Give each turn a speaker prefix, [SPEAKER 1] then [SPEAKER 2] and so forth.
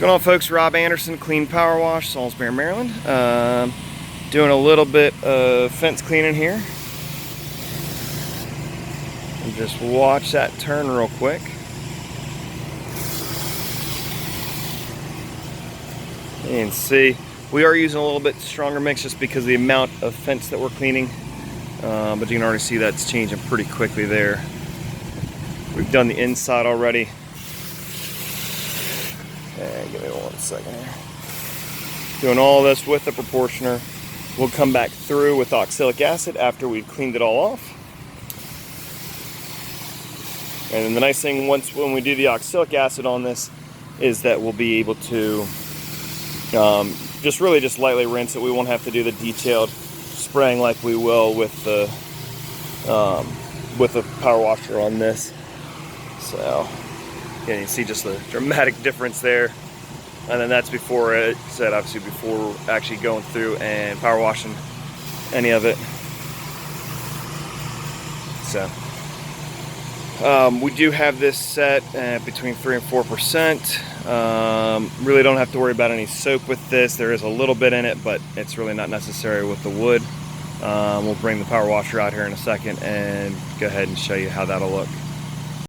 [SPEAKER 1] What's going on, folks? Rob Anderson, Clean Power Wash, Salisbury, Maryland. Doing a little bit of fence cleaning here. And just watch that turn real quick. You can see we are using a little bit stronger mix just because of the amount of fence that we're cleaning. But you can already see that's changing pretty quickly there. We've done the inside already. And give me 1 second here. Doing all this with the proportioner. We'll come back through with oxalic acid after we've cleaned it all off. And then the nice thing when we do the oxalic acid on this is that we'll be able to just lightly rinse it. We won't have to do the detailed spraying like we will with the power washer on this. So yeah, you see just the dramatic difference there. And then that's before it said, obviously before actually going through and power washing any of it. So we do have this set between 3 and 4%. Really don't have to worry about any soap with this. There is a little bit in it, but it's really not necessary with the wood. We'll bring the power washer out here in a second and go ahead and show you how that'll look.